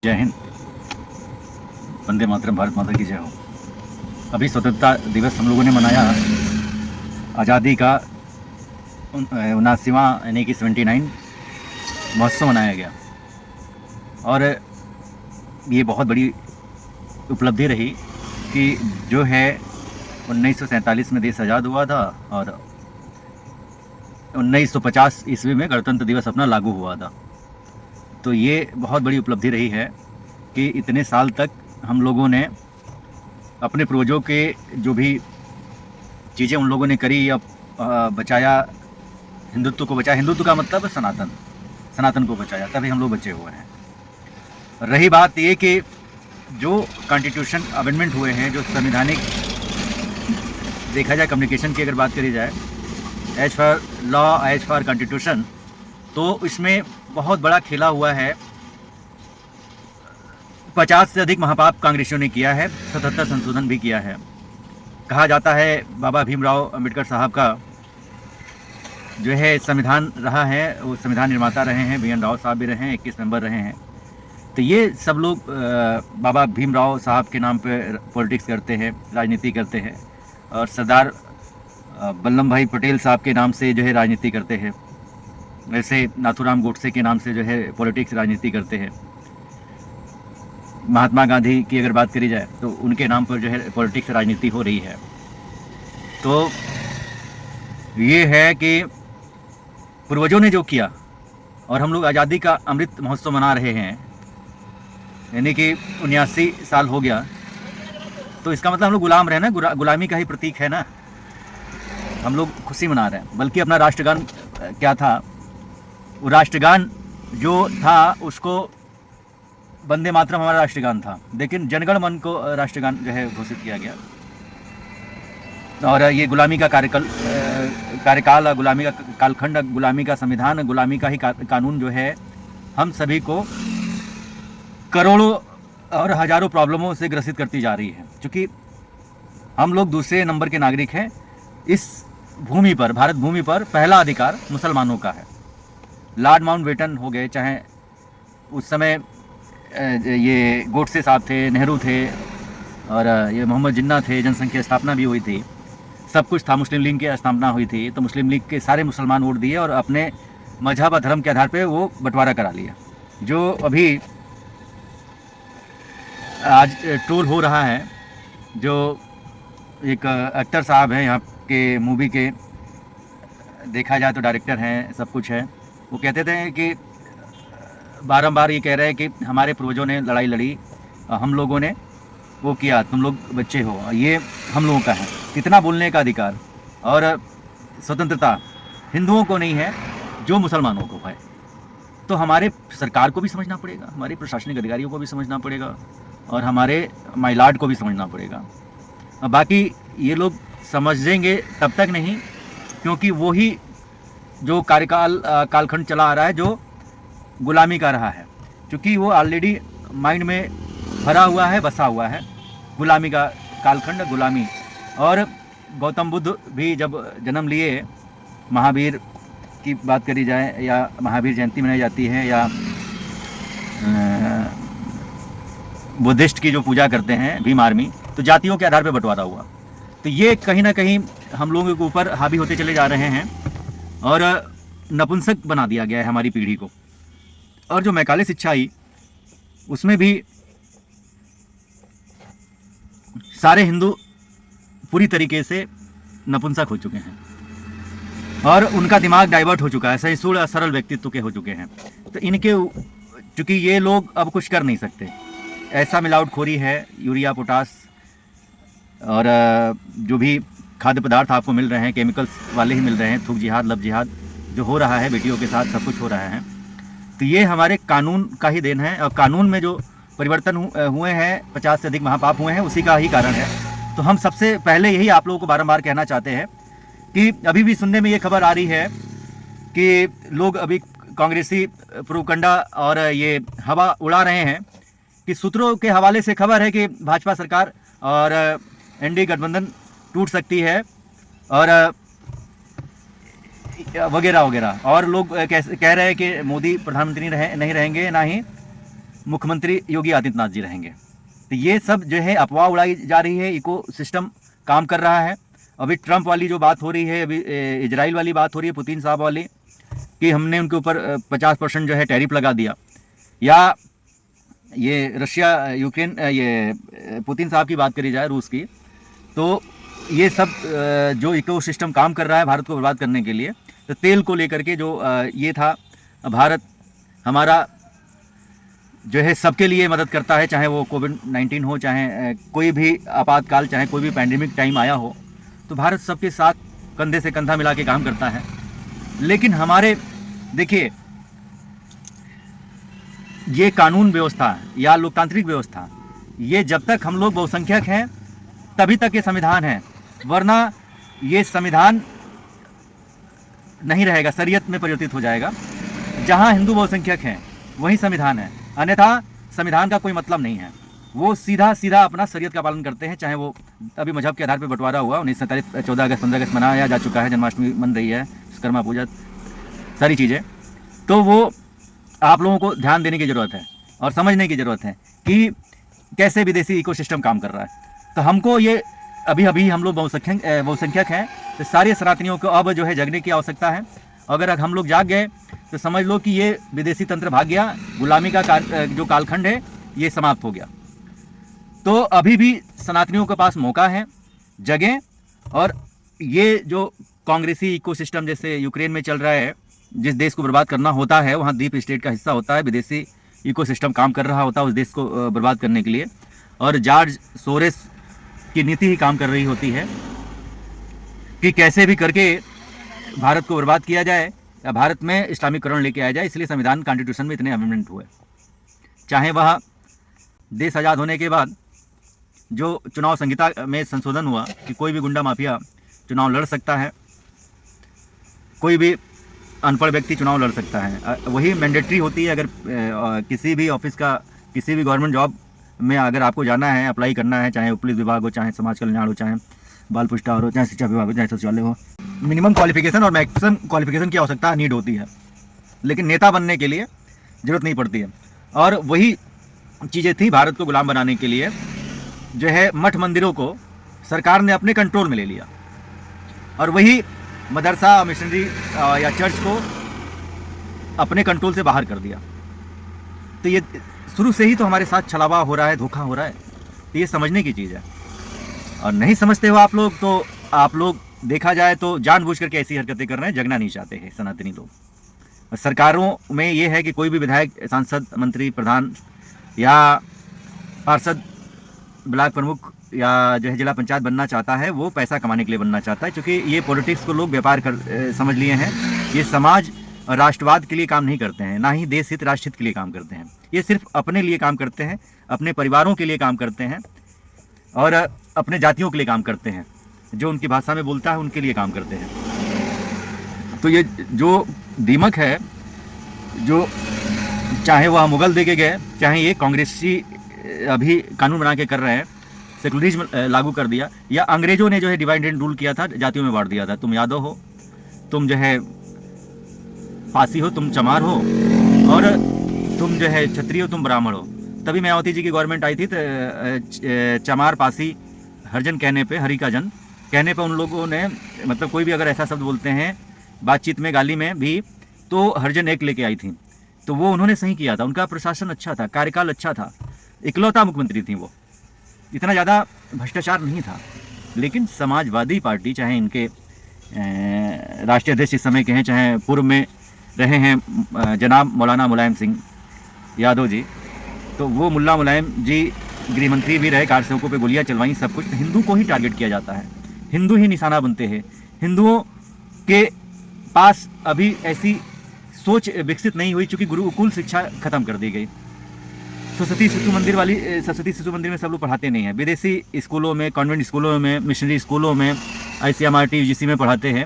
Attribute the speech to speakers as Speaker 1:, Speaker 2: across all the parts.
Speaker 1: जय हिंद। वंदे मातरम। भारत माता की जय हो। अभी स्वतंत्रता दिवस हम लोगों ने मनाया। आज़ादी का 79वां यानी कि 79 महोत्सव मनाया गया और ये बहुत बड़ी उपलब्धि रही कि जो है 1947 में देश आज़ाद हुआ था और 1950 ईस्वी में गणतंत्र दिवस अपना लागू हुआ था। तो ये बहुत बड़ी उपलब्धि रही है कि इतने साल तक हम लोगों ने अपने पूर्वजों के जो भी चीज़ें उन लोगों ने करी या बचाया, हिंदुत्व को बचाया। हिंदुत्व का मतलब सनातन को बचाया, तभी हम लोग बचे हुए हैं। रही बात ये कि जो कॉन्स्टिट्यूशन अमेंडमेंट हुए हैं, जो संवैधानिक देखा जाए, कम्युनिकेशन की अगर बात करी जाए, as for law as for constitution, तो इसमें बहुत बड़ा खेला हुआ है। 50 से अधिक महापाप कांग्रेसियों ने किया है, 77 संशोधन भी किया है। कहा जाता है बाबा भीमराव अंबेडकर साहब का जो है संविधान रहा है, वो संविधान निर्माता रहे हैं। BN राव साहब भी रहे हैं, 21 मेंबर रहे हैं। तो ये सब लोग बाबा भीमराव साहब के नाम पे पॉलिटिक्स करते हैं, राजनीति करते हैं, और सरदार वल्लभ भाई पटेल साहब के नाम से जो है राजनीति करते हैं। वैसे नाथूराम गोडसे के नाम से जो है पॉलिटिक्स राजनीति करते हैं। महात्मा गांधी की अगर बात करी जाए तो उनके नाम पर जो है पॉलिटिक्स राजनीति हो रही है। तो ये है कि पूर्वजों ने जो किया और हम लोग आज़ादी का अमृत महोत्सव मना रहे हैं, यानी कि 79 साल हो गया, तो इसका मतलब हम लोग गुलाम रहे ना, गुलामी का ही प्रतीक है ना। हम लोग खुशी मना रहे हैं। बल्कि अपना राष्ट्रगान क्या था, वो राष्ट्रगान जो था उसको वंदे मातरम हमारा राष्ट्रगान था, लेकिन जनगण मन को राष्ट्रगान जो है घोषित किया गया। और ये गुलामी का कार्यकाल, गुलामी का कालखंड, गुलामी का संविधान, गुलामी का ही कानून जो है हम सभी को करोड़ों और हजारों प्रॉब्लमों से ग्रसित करती जा रही है। क्योंकि हम लोग दूसरे नंबर के नागरिक हैं। इस भूमि पर, भारत भूमि पर पहला अधिकार मुसलमानों का है। लॉर्ड माउंटबेटन हो गए, चाहे उस समय ये गोडसे साहब थे, नेहरू थे, और ये मोहम्मद जिन्ना थे, जनसंख्या स्थापना भी हुई थी, सब कुछ था। मुस्लिम लीग की स्थापना हुई थी, तो मुस्लिम लीग के सारे मुसलमान वोट दिए और अपने मजहब और धर्म के आधार पे वो बंटवारा करा लिया। जो अभी आज ट्रोल हो रहा है, जो एक एक्टर साहब हैं यहाँ के मूवी के, देखा जाए तो डायरेक्टर हैं, सब कुछ है, वो कहते थे कि बारंबार ये कह रहे हैं कि हमारे पूर्वजों ने लड़ाई लड़ी, हम लोगों ने वो किया, तुम लोग बच्चे हो। ये हम लोगों का है कितना बोलने का अधिकार और स्वतंत्रता हिंदुओं को नहीं है, जो मुसलमानों को है। तो हमारे सरकार को भी समझना पड़ेगा, हमारे प्रशासनिक अधिकारियों को भी समझना पड़ेगा, और हमारे माइलॉर्ड को भी समझना पड़ेगा। बाकी ये लोग समझेंगे तब तक नहीं, क्योंकि वो ही जो कालखंड चला आ रहा है, जो गुलामी का रहा है। क्योंकि वो ऑलरेडी माइंड में भरा हुआ है, बसा हुआ है, गुलामी का कालखंड, गुलामी। और गौतम बुद्ध भी जब जन्म लिए, महावीर की बात करी जाए, या महावीर जयंती मनाई जाती है, या बुद्धिस्ट की जो पूजा करते हैं भीम आर्मी, तो जातियों के आधार पर बंटवारा हुआ। तो ये कहीं ना कहीं हम लोगों के ऊपर हावी होते चले जा रहे हैं और नपुंसक बना दिया गया है हमारी पीढ़ी को। और जो मैकाले शिक्षा आई, उसमें भी सारे हिंदू पूरी तरीके से नपुंसक हो चुके हैं और उनका दिमाग डाइवर्ट हो चुका है, सहिष्णु और सरल व्यक्तित्व के हो चुके हैं। तो इनके, चूँकि ये लोग अब कुछ कर नहीं सकते, ऐसा मिलावटखोरी है, यूरिया, पोटास और जो भी खाद्य पदार्थ आपको मिल रहे हैं, केमिकल्स वाले ही मिल रहे हैं। थूक जिहाद, लव जिहाद जो हो रहा है बेटियों के साथ, सब कुछ हो रहा है। तो ये हमारे कानून का ही देन है, और कानून में जो परिवर्तन हुए हैं, 50 से अधिक महापाप हुए हैं, उसी का ही कारण है। तो हम सबसे पहले यही आप लोगों को बारंबार कहना चाहते हैं कि अभी भी सुनने में ये खबर आ रही है कि लोग अभी कांग्रेसी प्रोपगंडा और ये हवा उड़ा रहे हैं कि सूत्रों के हवाले से खबर है कि भाजपा सरकार और NDA गठबंधन टूट सकती है, और वगैरह वगैरह। और लोग कह रहे हैं कि मोदी प्रधानमंत्री नहीं रहेंगे, ना ही मुख्यमंत्री योगी आदित्यनाथ जी रहेंगे। तो ये सब जो है अफवाह उड़ाई जा रही है, इको सिस्टम काम कर रहा है। अभी ट्रंप वाली जो बात हो रही है, अभी इजराइल वाली बात हो रही है, पुतिन साहब वाली, कि हमने उनके ऊपर 50% जो है टैरिफ लगा दिया, या ये रशिया यूक्रेन ये पुतिन साहब की बात करी जाए रूस की, तो ये सब जो इकोसिस्टम काम कर रहा है भारत को बर्बाद करने के लिए। तो तेल को लेकर के जो ये था, भारत हमारा जो है सबके लिए मदद करता है, चाहे वो कोविड-19 हो, चाहे कोई भी आपातकाल, चाहे कोई भी पैंडेमिक टाइम आया हो, तो भारत सबके साथ कंधे से कंधा मिला के काम करता है। लेकिन हमारे देखिए, ये कानून व्यवस्था या लोकतांत्रिक व्यवस्था, ये जब तक हम लोग बहुसंख्यक हैं तभी तक ये संविधान है, वरना ये संविधान नहीं रहेगा, शरीयत में परिवर्तित हो जाएगा। जहाँ हिंदू बहुसंख्यक हैं वही संविधान है, अन्यथा संविधान का कोई मतलब नहीं है। वो सीधा सीधा अपना शरीयत का पालन करते हैं, चाहे वो अभी मजहब के आधार पर बंटवारा हुआ, 1947 14 अगस्त 15 अगस्त मनाया जा चुका है, जन्माष्टमी बन रही है, विश्वकर्मा पूजा, सारी चीज़ें। तो वो आप लोगों को ध्यान देने की ज़रूरत है और समझने की ज़रूरत है कि कैसे विदेशी इकोसिस्टम काम कर रहा है। तो हमको ये अभी हम लोग बहुसंख्यक हैं, तो सारे सनातनियों को अब जो है जगने की आवश्यकता है। अगर हम लोग जाग गए तो समझ लो कि ये विदेशी तंत्र भाग गया, गुलामी का जो कालखंड है ये समाप्त हो गया। तो अभी भी सनातनियों के पास मौका है, जगें। और ये जो कांग्रेसी इकोसिस्टम जैसे यूक्रेन में चल रहा है, जिस देश को बर्बाद करना होता है वहाँ डीप स्टेट का हिस्सा होता है, विदेशी इकोसिस्टम काम कर रहा होता है उस देश को बर्बाद करने के लिए, और जॉर्ज सोरोस की नीति ही काम कर रही होती है कि कैसे भी करके भारत को बर्बाद किया जाए या भारत में इस्लामीकरण लेके आया जाए। इसलिए संविधान कॉन्स्टिट्यूशन में इतने अमेंडमेंट हुए, चाहे वह देश आज़ाद होने के बाद जो चुनाव संहिता में संशोधन हुआ कि कोई भी गुंडा माफिया चुनाव लड़ सकता है, कोई भी अनपढ़ व्यक्ति चुनाव लड़ सकता है, वही मैंडेटरी होती है। अगर किसी भी ऑफिस का, किसी भी गवर्नमेंट जॉब में अगर आपको जाना है, अप्लाई करना है, चाहे पुलिस विभाग हो, चाहे समाज कल्याण हो, चाहे बाल पुष्टार हो, चाहे शिक्षा विभाग हो, चाहे सचिवालय हो, मिनिमम क्वालिफिकेशन और मैक्सिमम क्वालिफिकेशन की आवश्यकता नीड होती है, लेकिन नेता बनने के लिए ज़रूरत नहीं पड़ती है। और वही चीज़ें थी भारत को गुलाम बनाने के लिए, जो है मठ मंदिरों को सरकार ने अपने कंट्रोल में ले लिया, और वही मदरसा, मिशनरी या चर्च को अपने कंट्रोल से बाहर कर दिया। तो ये शुरू से ही तो हमारे साथ छलावा हो रहा है, धोखा हो रहा है। तो ये समझने की चीज़ है, और नहीं समझते हो आप लोग, तो आप लोग देखा जाए तो जानबूझ करके ऐसी हरकतें कर रहे हैं, जगना नहीं चाहते हैं सनातनी लोग। सरकारों में ये है कि कोई भी विधायक, सांसद, मंत्री, प्रधान या पार्षद, ब्लॉक प्रमुख या जो है जिला पंचायत बनना चाहता है, वो पैसा कमाने के लिए बनना चाहता है, क्योंकि ये पॉलिटिक्स को लोग व्यापार समझ लिए हैं। ये समाज और राष्ट्रवाद के लिए काम नहीं करते हैं, ना ही देश हित, राष्ट्र हित के लिए काम करते हैं। ये सिर्फ अपने लिए काम करते हैं, अपने परिवारों के लिए काम करते हैं, और अपने जातियों के लिए काम करते हैं, जो उनकी भाषा में बोलता है उनके लिए काम करते हैं। तो ये जो दीमक है, जो चाहे वह मुगल दे के गए, चाहे ये कांग्रेसी अभी कानून बना के कर रहे हैं, सेकुलरिज्म लागू कर दिया, या अंग्रेजों ने जो है डिवाइड एंड रूल किया था, जातियों में बांट दिया था, तुम यादव हो, तुम जो है पासी हो, तुम चमार हो, और तुम जो है क्षत्रिय हो, तुम ब्राह्मण हो। तभी मायावती जी की गवर्नमेंट आई थी, तो चमार, पासी, हरिजन कहने पे, हरि का जन कहने पे उन लोगों ने, मतलब कोई भी अगर ऐसा शब्द बोलते हैं बातचीत में, गाली में भी, तो हरिजन एक्ट लेके आई थी। तो वो उन्होंने सही किया था, उनका प्रशासन अच्छा था, कार्यकाल अच्छा था, इकलौता मुख्यमंत्री थी वो, इतना ज़्यादा भ्रष्टाचार नहीं था। लेकिन समाजवादी पार्टी, चाहे इनके राष्ट्रीय अध्यक्ष इस समय के हैं, चाहे पूर्व में रहे हैं जनाब मौलाना मुलायम सिंह यादव जी, तो वो मुल्ला मुलायम जी गृह मंत्री भी रहे, कार सेवकों पे गोलियां चलवाई, सब कुछ। हिंदू को ही टारगेट किया जाता है, हिंदू ही निशाना बनते हैं। हिंदुओं के पास अभी ऐसी सोच विकसित नहीं हुई, चूँकि गुरुकुल शिक्षा खत्म कर दी गई। सरस्वती शिशु मंदिर में सब लोग पढ़ाते नहीं हैं, विदेशी स्कूलों में, कॉन्वेंट स्कूलों में, मिशनरी स्कूलों में, ICMRT UGC में पढ़ाते हैं।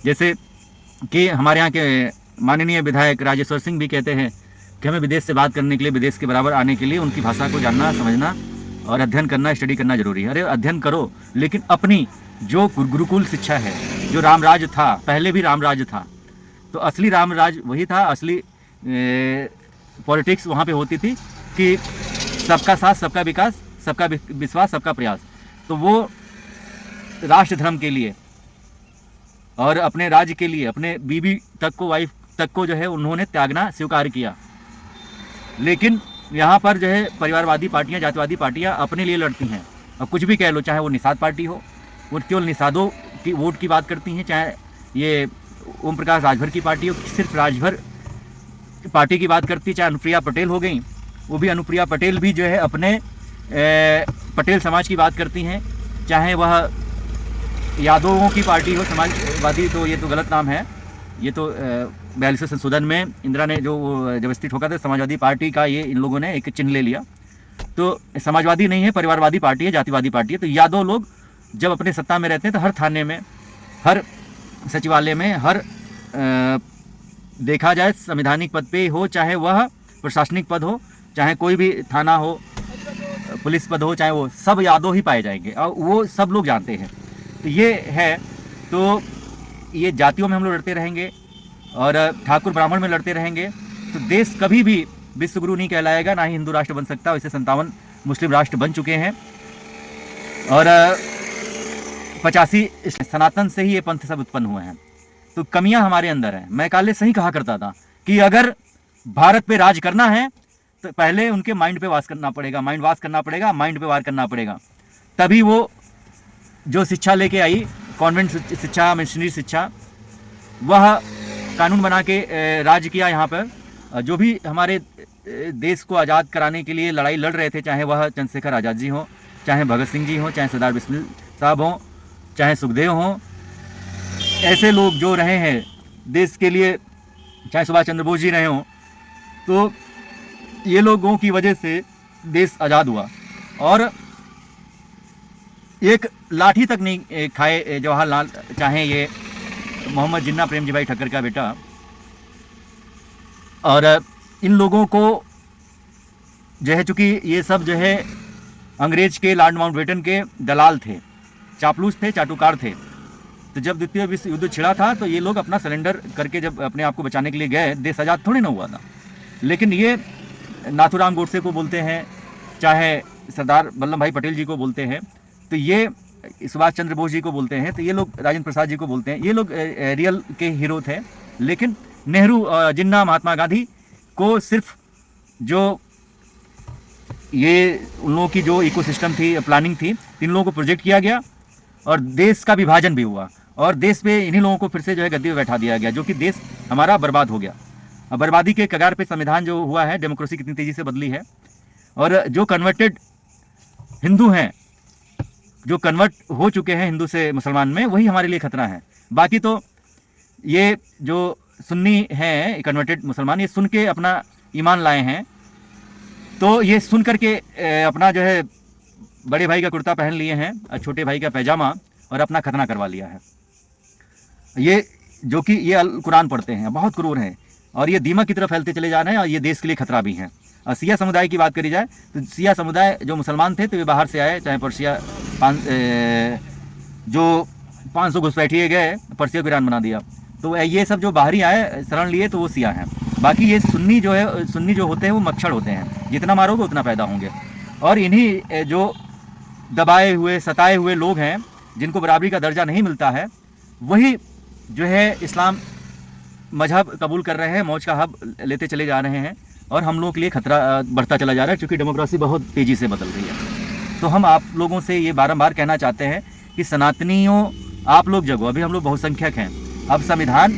Speaker 1: जैसे कि हमारे यहाँ के माननीय विधायक राजेश्वर सिंह भी कहते हैं कि हमें विदेश से बात करने के लिए, विदेश के बराबर आने के लिए उनकी भाषा को जानना, समझना और अध्ययन करना, स्टडी करना जरूरी है। अरे अध्ययन करो, लेकिन अपनी जो गुरुकुल शिक्षा है, जो रामराज था, पहले भी रामराज था, तो असली रामराज वही था, असली पॉलिटिक्स वहाँ पे होती थी। कि सबका साथ, सबका विकास, सबका विश्वास, सबका प्रयास। तो वो राष्ट्र धर्म के लिए और अपने राज्य के लिए अपने बीवी तक को, वाइफ तक को जो है उन्होंने त्यागना स्वीकार किया। लेकिन यहाँ पर जो है परिवारवादी पार्टियाँ, जातिवादी पार्टियाँ अपने लिए लड़ती हैं। अब कुछ भी कह लो, चाहे वो निषाद पार्टी हो, वो केवल निषादों की वोट की बात करती हैं, चाहे ये ओम प्रकाश राजभर की पार्टी हो, सिर्फ राजभर पार्टी की बात करती है, चाहे अनुप्रिया पटेल हो गई, वो भी अनुप्रिया पटेल भी जो है अपने पटेल समाज की बात करती हैं, चाहे वह यादवों की पार्टी हो, समाजवादी, तो ये तो गलत नाम है, ये तो 42वें संशोधन में इंदिरा ने जो जबरदस्ती ठोका था, समाजवादी पार्टी का ये इन लोगों ने एक चिन्ह ले लिया। तो समाजवादी नहीं है, परिवारवादी पार्टी है, जातिवादी पार्टी है। तो यादव लोग जब अपने सत्ता में रहते हैं तो हर थाने में, हर सचिवालय में, हर देखा जाए संवैधानिक पद पे हो, चाहे वह प्रशासनिक पद हो, चाहे कोई भी थाना हो, पुलिस पद हो, चाहे वो सब यादव ही पाए जाएंगे और वो सब लोग जानते हैं। तो ये है, तो ये जातियों में हम लोग लड़ते रहेंगे और ठाकुर ब्राह्मण में लड़ते रहेंगे तो देश कभी भी विश्वगुरु नहीं कहलाएगा, ना ही हिंदू राष्ट्र बन सकता। वैसे 57 मुस्लिम राष्ट्र बन चुके हैं और 85 सनातन से ही ये पंथ सब उत्पन्न हुए हैं। तो कमियां हमारे अंदर हैं। मैं काले सही कहा करता था कि अगर भारत पे राज करना है तो पहले उनके माइंड पे वास करना पड़ेगा, माइंड वास करना पड़ेगा, माइंड पे वार करना पड़ेगा। तभी वो जो शिक्षा लेके आई, कॉन्वेंट शिक्षा, मिशनरी शिक्षा, वह कानून बना के राज किया यहाँ पर। जो भी हमारे देश को आज़ाद कराने के लिए लड़ाई लड़ रहे थे, चाहे वह चंद्रशेखर आज़ाद जी हों, चाहे भगत सिंह जी हों, चाहे सरदार बिस्मिल साहब हों, चाहे सुखदेव हों, ऐसे लोग जो रहे हैं देश के लिए, चाहे सुभाष चंद्र बोस जी रहे हों, तो ये लोगों की वजह से देश आज़ाद हुआ। और एक लाठी तक नहीं खाए जवाहरलाल, चाहे ये मोहम्मद जिन्ना प्रेमजी भाई ठक्कर का बेटा। और इन लोगों को जो है, चूँकि ये सब जो है अंग्रेज के, लॉर्ड माउंटबेटन के दलाल थे, चापलूस थे, चाटुकार थे। तो जब द्वितीय विश्व युद्ध छिड़ा था तो ये लोग अपना सरेंडर करके जब अपने आप को बचाने के लिए गए, देश आज़ाद थोड़ी ना हुआ था। लेकिन ये नाथूराम गोडसे को बोलते हैं, चाहे सरदार वल्लभ भाई पटेल जी को बोलते हैं, तो ये सुभाष चंद्र बोस जी को बोलते हैं, तो ये लोग राजेंद्र प्रसाद जी को बोलते हैं, ये लोग रियल के हीरो थे। लेकिन नेहरू, जिन्ना, महात्मा गांधी को सिर्फ जो ये उन लोगों की जो इकोसिस्टम थी, प्लानिंग थी, इन लोगों को प्रोजेक्ट किया गया और देश का विभाजन भी हुआ और देश पे इन्हीं लोगों को फिर से जो है गद्दी पे बैठा दिया गया, जो कि देश हमारा बर्बाद हो गया। अब बर्बादी के कगार पे संविधान जो हुआ है, डेमोक्रेसी कितनी तेज़ी से बदली है। और जो कन्वर्टेड हिंदू हैं, जो कन्वर्ट हो चुके हैं हिंदू से मुसलमान में, वही हमारे लिए खतरा है। बाकी तो ये जो सुन्नी हैं, कन्वर्टेड मुसलमान, ये सुन के अपना ईमान लाए हैं, तो ये सुन करके अपना जो है बड़े भाई का कुर्ता पहन लिए हैं और छोटे भाई का पैजामा, और अपना खतना करवा लिया है। ये जो कि ये अल कुरान पढ़ते हैं, बहुत क्रूर हैं और ये दीमक की तरफ फैलते चले जा रहे हैं और ये देश के लिए खतरा भी हैं। और सिया समुदाय की बात करी जाए तो सिया समुदाय जो मुसलमान थे तो ये बाहर से आए, चाहे पर्सिया जो 500 घुसपैठिए गए, पर्सिया को ईरान बना दिया। तो ये सब जो बाहरी आए, शरण लिए, तो वो सिया हैं। बाकी ये सुन्नी जो है, सुन्नी जो होते हैं वो मच्छर होते हैं, जितना मारोगे उतना पैदा होंगे। और इन्हीं जो दबाए हुए, सताए हुए लोग हैं, जिनको बराबरी का दर्जा नहीं मिलता है, वही जो है इस्लाम मजहब कबूल कर रहे हैं, मौज का हब लेते चले जा रहे हैं और हम लोगों के लिए खतरा बढ़ता चला जा रहा है, क्योंकि डेमोक्रेसी बहुत तेज़ी से बदल रही है। तो हम आप लोगों से ये बारंबार कहना चाहते हैं कि सनातनियों, आप लोग जगो, अभी हम लोग बहुसंख्यक हैं। अब संविधान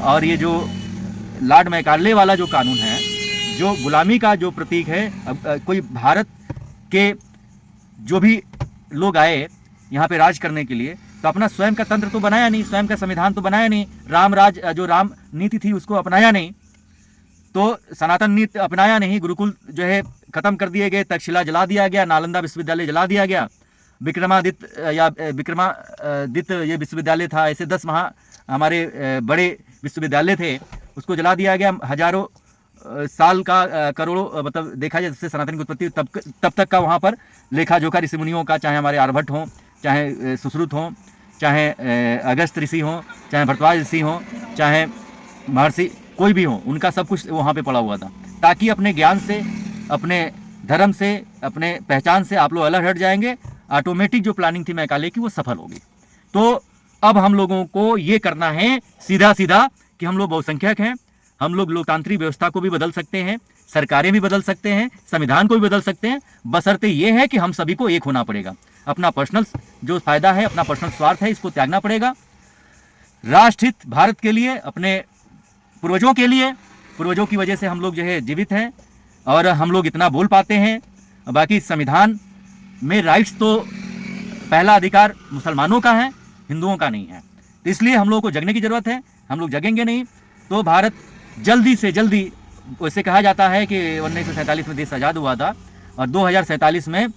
Speaker 1: और ये जो लॉर्ड मैकाले वाला जो कानून है, जो गुलामी का जो प्रतीक है, अब कोई भारत के जो भी लोग आए यहाँ पे राज करने के लिए, तो अपना स्वयं का तंत्र तो बनाया नहीं, स्वयं का संविधान तो बनाया नहीं, राम राज जो राम नीति थी उसको अपनाया नहीं, तो सनातन नीति अपनाया नहीं, गुरुकुल जो है खत्म कर दिए गए, तक्षशिला जला दिया गया, नालंदा विश्वविद्यालय जला दिया गया, विक्रमादित्य या विक्रमादित्य ये विश्वविद्यालय था, ऐसे 10 हमारे बड़े विश्वविद्यालय थे, उसको जला दिया गया। हजारों साल का, करोड़ों, मतलब देखा जाए सबसे सनातन की उत्पत्ति तब तक का वहाँ पर लेखा जोखा ऋषि मुनियों का, चाहे हमारे आर्यभट्ट हों, चाहे सुश्रुत हों, चाहे अगस्त ऋषि हों, चाहे भरद्वाज ऋषि हों, चाहे महर्षि कोई भी हो, उनका सब कुछ वहाँ पे पड़ा हुआ था, ताकि अपने ज्ञान से अपने धर्म से, अपने पहचान से आप लोग अलग हट जाएंगे, ऑटोमेटिक जो प्लानिंग थी मैकाले की वो सफल होगी। तो अब हम लोगों को ये करना है सीधा सीधा कि हम लोग बहुसंख्यक हैं, हम लोग लोकतांत्रिक व्यवस्था को भी बदल सकते हैं, सरकारें भी बदल सकते हैं, संविधान को भी बदल सकते हैं, बशर्ते ये है कि हम सभी को एक होना पड़ेगा। अपना पर्सनल जो फायदा है, अपना पर्सनल स्वार्थ है, इसको त्यागना पड़ेगा। राष्ट्रहित भारत के लिए, अपने पूर्वजों के लिए, पूर्वजों की वजह से हम लोग जो है जीवित हैं और हम लोग इतना बोल पाते हैं। बाकी संविधान में राइट्स तो पहला अधिकार मुसलमानों का है, हिंदुओं का नहीं है। तो इसलिए हम लोगों को जगने की ज़रूरत है। हम लोग जगेंगे नहीं तो भारत जल्दी से जल्दी, वैसे कहा जाता है कि 1947 में देश आज़ाद हुआ था और 2047 में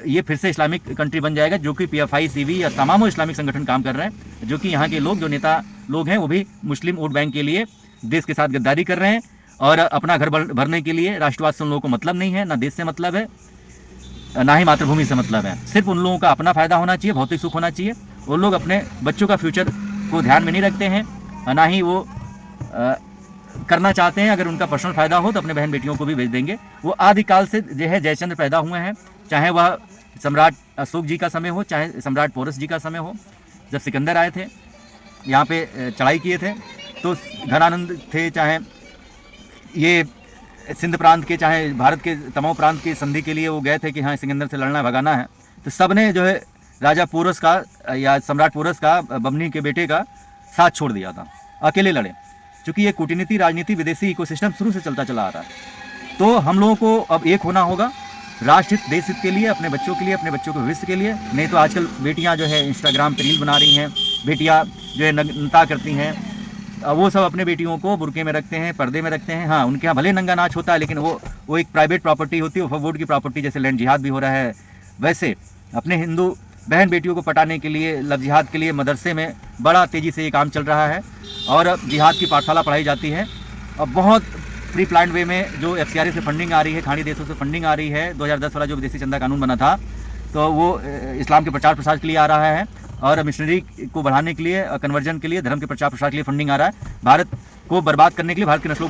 Speaker 1: ये फिर से इस्लामिक कंट्री बन जाएगा, जो कि PFI CB या तमाम इस्लामिक संगठन काम कर रहे हैं, जो कि यहाँ के लोग, जो नेता लोग हैं, वो भी मुस्लिम वोट बैंक के लिए देश के साथ गद्दारी कर रहे हैं और अपना घर भरने के लिए। राष्ट्रवाद से उन लोगों को मतलब नहीं है, ना देश से मतलब है, ना ही मातृभूमि से मतलब है। सिर्फ उन लोगों का अपना फायदा होना चाहिए, भौतिक सुख होना चाहिए। वो लोग अपने बच्चों का फ्यूचर को ध्यान में नहीं रखते हैं, ना ही वो करना चाहते हैं। अगर उनका पर्सनल फायदा हो तो अपने बहन बेटियों को भी भेज देंगे। वो आदिकाल से जो है जयचंद्र पैदा हुए हैं, चाहे वह सम्राट अशोक जी का समय हो, चाहे सम्राट पोरस जी का समय हो, जब सिकंदर आए थे यहाँ पे चढ़ाई किए थे, तो घनानंद थे, चाहे ये सिंध प्रांत के, चाहे भारत के तमाम प्रांत की संधि के लिए वो गए थे कि हाँ सिकंदर से लड़ना भगाना है। तो सब ने जो है राजा पोरस का या सम्राट पोरस का, बमनी के बेटे का साथ छोड़ दिया था, अकेले लड़े। क्योंकि ये कूटनीति, राजनीति, विदेशी इकोसिस्टम शुरू से चलता चला आ रहा है। तो हम लोगों को अब एक होना होगा, राष्ट्रहित, देश हित के लिए, अपने बच्चों के लिए, अपने बच्चों के भविष्य के लिए। नहीं तो आजकल बेटियां जो है इंस्टाग्राम पे रील बना रही हैं, बेटियां जो है नग्नता करती हैं, वो सब अपने बेटियों को बुर्के में रखते हैं, पर्दे में रखते हैं। हाँ, उनके यहाँ भले नंगा नाच होता है, लेकिन वो एक प्राइवेट प्रॉपर्टी होती है, वोट की प्रॉपर्टी। जैसे लैंड जिहाद भी हो रहा है, वैसे अपने हिंदू बहन बेटियों को पटाने के लिए, लव जिहाद के लिए मदरसे में बड़ा तेज़ी से ये काम चल रहा है और जिहाद की पाठशाला पढ़ाई जाती है। और बहुत प्री प्लान वे में जो FCRA से फंडिंग आ रही है, खाड़ी देशों से फंडिंग आ रही है। 2010 वाला जो विदेशी चंदा कानून बना था, तो वो इस्लाम के प्रचार प्रसार के लिए आ रहा है और मिशनरी को बढ़ाने के लिए, कन्वर्जन के लिए, धर्म के प्रचार प्रसार के लिए फंडिंग आ रहा है। भारत को बर्बाद करने के लिए, भारत की नस्लों